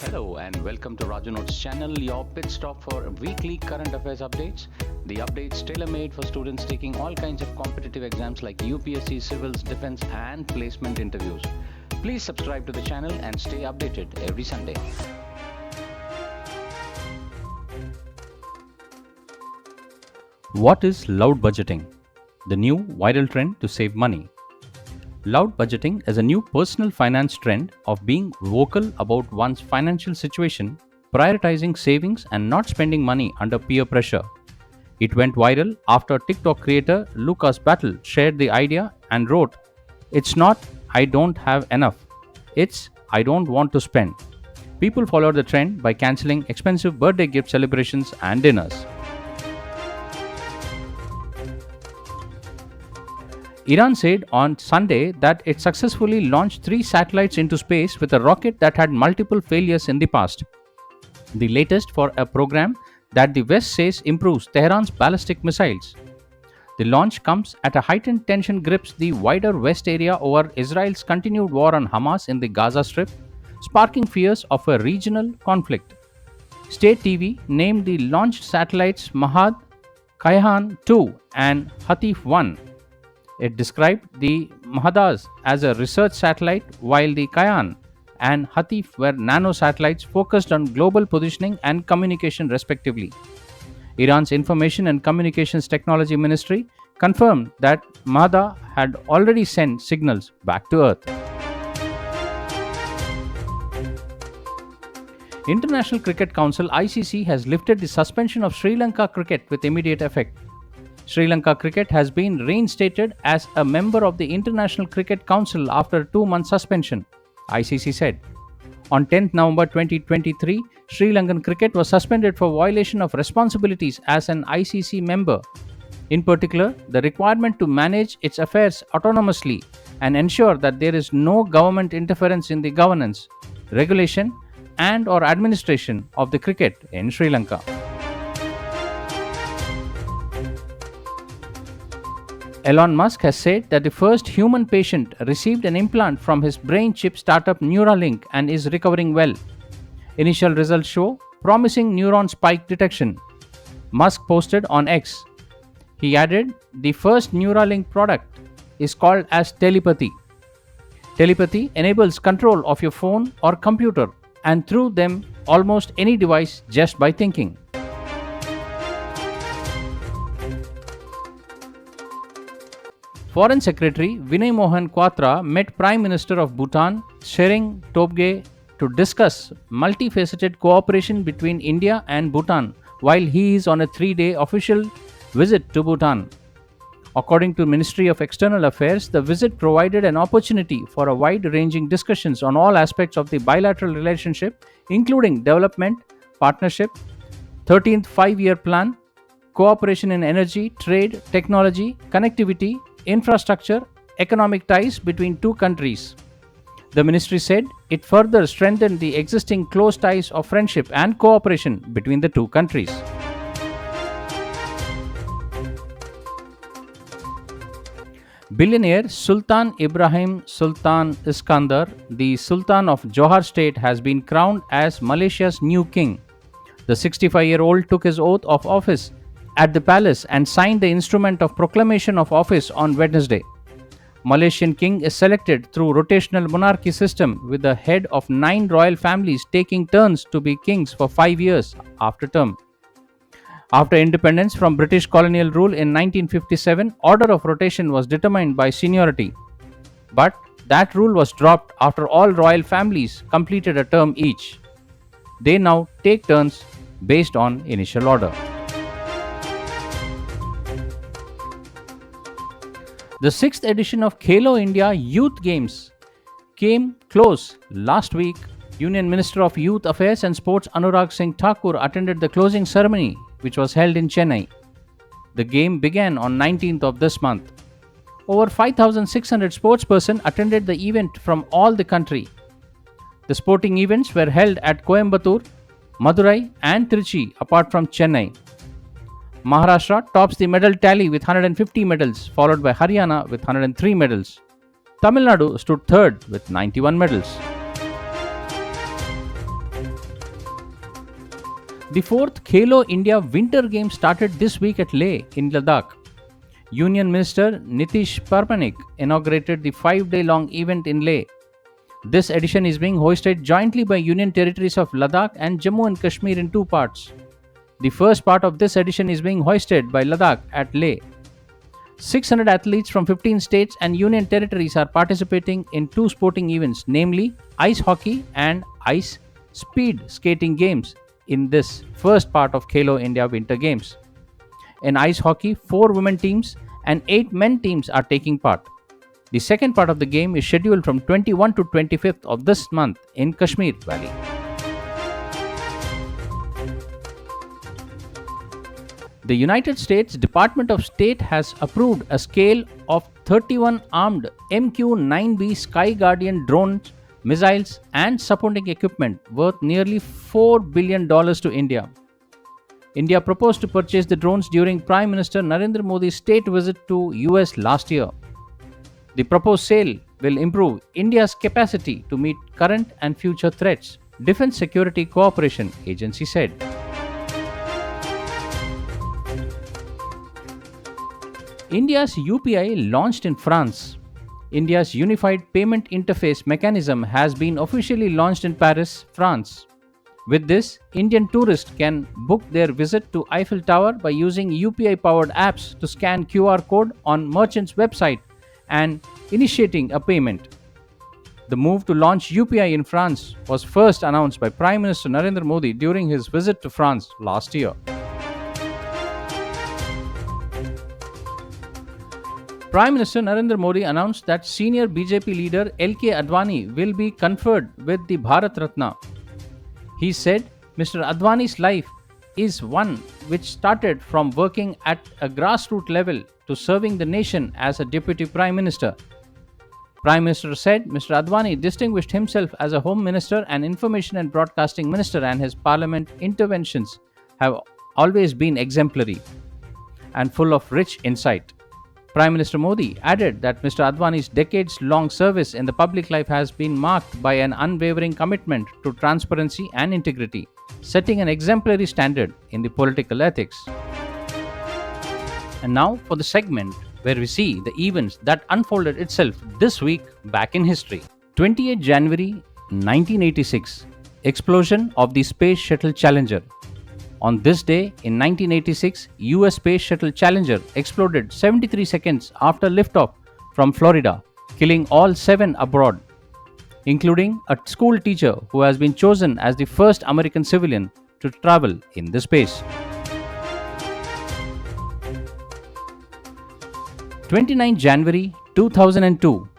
Hello and welcome to Raju Notes channel, your pit stop for weekly current affairs updates. The updates tailor-made for students taking all kinds of competitive exams like UPSC, civils, defense and placement interviews. Please subscribe to the channel and stay updated every Sunday. What is loud budgeting? The new viral trend to save money. Loud budgeting is a new personal finance trend of being vocal about one's financial situation, prioritizing savings and not spending money under peer pressure. It went viral after TikTok creator Lucas Battle shared the idea and wrote, "It's not I don't have enough, it's I don't want to spend." People followed the trend by cancelling expensive birthday gift celebrations and dinners. Iran said on Sunday that it successfully launched 3 satellites into space with a rocket that had multiple failures in the past. The latest for a program that the West says improves Tehran's ballistic missiles. The launch comes at a heightened tension grips the wider West area over Israel's continued war on Hamas in the Gaza Strip, sparking fears of a regional conflict. State TV named the launched satellites Mahad, Kayhan 2 and Hatif 1. It described the Mahadas as a research satellite, while the Kayan and Hatif were nano satellites focused on global positioning and communication, respectively. Iran's Information and Communications Technology Ministry confirmed that Mahada had already sent signals back to Earth. International Cricket Council (ICC) has lifted the suspension of Sri Lanka cricket with immediate effect. Sri Lanka cricket has been reinstated as a member of the International Cricket Council after a 2-month suspension, ICC said. On 10th November 2023, Sri Lankan cricket was suspended for violation of responsibilities as an ICC member. In particular, the requirement to manage its affairs autonomously and ensure that there is no government interference in the governance, regulation, and/or administration of the cricket in Sri Lanka. Elon Musk has said that the first human patient received an implant from his brain chip startup Neuralink and is recovering well. Initial results show promising neuron spike detection. Musk posted on X. He added, "The first Neuralink product is called as telepathy. Telepathy enables control of your phone or computer and through them almost any device just by thinking." Foreign Secretary Vinay Mohan Kwatra met Prime Minister of Bhutan, Tshering Tobgay, to discuss multifaceted cooperation between India and Bhutan while he is on a 3-day official visit to Bhutan. According to Ministry of External Affairs, the visit provided an opportunity for a wide-ranging discussions on all aspects of the bilateral relationship, including development, partnership, 13th 5-year plan, cooperation in energy, trade, technology, connectivity, infrastructure, economic ties between two countries. The ministry said it further strengthened the existing close ties of friendship and cooperation between the two countries. Billionaire Sultan Ibrahim Sultan Iskandar, the Sultan of Johor State, has been crowned as Malaysia's new king. The 65-year-old took his oath of office at the palace and signed the instrument of proclamation of office on Wednesday. Malaysian king is selected through rotational monarchy system, with the head of 9 royal families taking turns to be kings for 5 years after term. After independence from British colonial rule in 1957, order of rotation was determined by seniority. But that rule was dropped after all royal families completed a term each. They now take turns based on initial order. The 6th edition of Khelo India Youth Games came close last week. Union Minister of Youth Affairs and Sports Anurag Singh Thakur attended the closing ceremony, which was held in Chennai. The game began on 19th of this month. Over 5,600 sportspersons attended the event from all the country. The sporting events were held at Coimbatore, Madurai and Trichy apart from Chennai. Maharashtra tops the medal tally with 150 medals, followed by Haryana with 103 medals. Tamil Nadu stood third with 91 medals. The fourth Khelo India Winter Games started this week at Leh in Ladakh. Union Minister Nitish Parmanik inaugurated the 5-day-long event in Leh. This edition is being hosted jointly by Union Territories of Ladakh and Jammu and Kashmir in two parts. The first part of this edition is being hosted by Ladakh at Leh. 600 athletes from 15 states and Union Territories are participating in two sporting events, namely ice hockey and ice speed skating games in this first part of Khelo India Winter Games. In ice hockey, 4 women teams and 8 men teams are taking part. The second part of the game is scheduled from 21 to 25th of this month in Kashmir Valley. The United States Department of State has approved a scale of 31 armed MQ-9B Sky Guardian drones, missiles, and supporting equipment worth nearly $4 billion to India. India proposed to purchase the drones during Prime Minister Narendra Modi's state visit to US last year. The proposed sale will improve India's capacity to meet current and future threats, Defense Security Cooperation Agency said. India's UPI launched in France. India's Unified Payment Interface Mechanism has been officially launched in Paris, France. With this, Indian tourists can book their visit to Eiffel Tower by using UPI-powered apps to scan QR code on merchant's website and initiating a payment. The move to launch UPI in France was first announced by Prime Minister Narendra Modi during his visit to France last year. Prime Minister Narendra Modi announced that senior BJP leader LK Advani will be conferred with the Bharat Ratna. He said Mr. Advani's life is one which started from working at a grassroots level to serving the nation as a deputy prime minister. Prime Minister said Mr. Advani distinguished himself as a home minister and information and broadcasting minister, and his parliament interventions have always been exemplary and full of rich insight. Prime Minister Modi added that Mr. Advani's decades-long service in the public life has been marked by an unwavering commitment to transparency and integrity, setting an exemplary standard in the political ethics. And now for the segment where we see the events that unfolded itself this week back in history. 28 January 1986, explosion of the Space Shuttle Challenger. On this day in 1986, US Space Shuttle Challenger exploded 73 seconds after liftoff from Florida, killing all 7 aboard, including a school teacher who has been chosen as the first American civilian to travel in the space. 29 January 2002,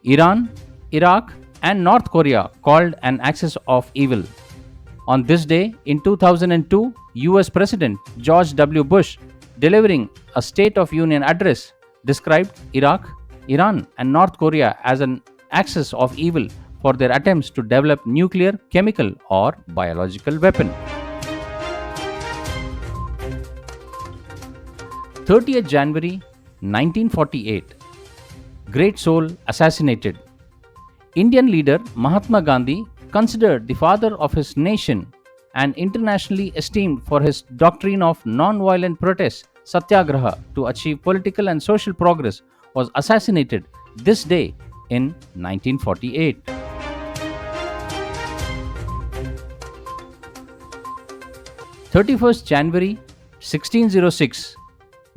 Iran, Iraq, and North Korea called an axis of evil. On this day in 2002, US President George W. Bush, delivering a State of Union address, described Iraq, Iran, and North Korea as an axis of evil for their attempts to develop nuclear, chemical, or biological weapon. 30th January 1948, Great Soul assassinated. Indian leader Mahatma Gandhi, considered the father of his nation and internationally esteemed for his doctrine of non-violent protest, satyagraha, to achieve political and social progress, was assassinated this day in 1948. 31st January 1606,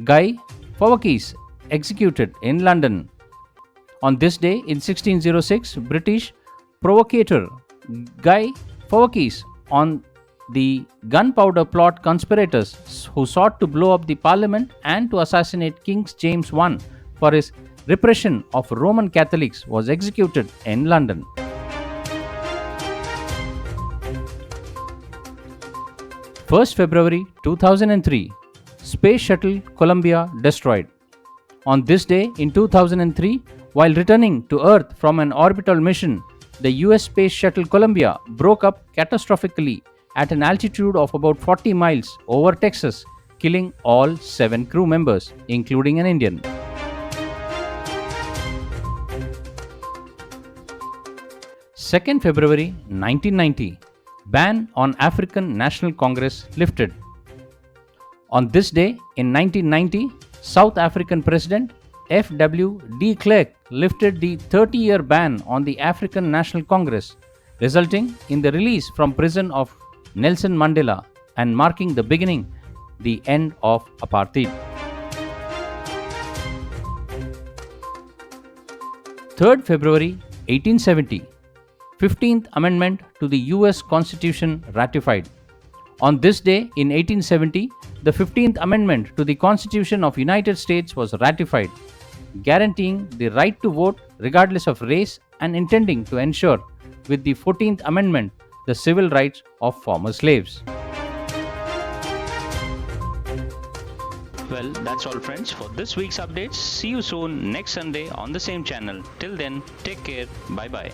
Guy Fawkes executed in London. On this day in 1606, British provocateur Guy Fawkes on the gunpowder plot conspirators who sought to blow up the parliament and to assassinate King James I for his repression of Roman Catholics was executed in London. February 2003, Space Shuttle Columbia destroyed. On this day in 2003, while returning to Earth from an orbital mission, the US Space Shuttle Columbia broke up catastrophically at an altitude of about 40 miles over Texas, killing all 7 crew members, including an Indian. February 2, 1990, Ban on African National Congress lifted. On this day in 1990, South African President F.W. de Klerk lifted the 30-year ban on the African National Congress, resulting in the release from prison of Nelson Mandela and marking the end of apartheid. 3rd February 1870, 15th Amendment to the US Constitution ratified. On this day in 1870, the 15th Amendment to the Constitution of United States was ratified, guaranteeing the right to vote regardless of race and intending to ensure, with the 14th Amendment, the civil rights of former slaves. Well, that's all, friends, for this week's updates. See you soon next Sunday on the same channel. Till then, take care. Bye bye.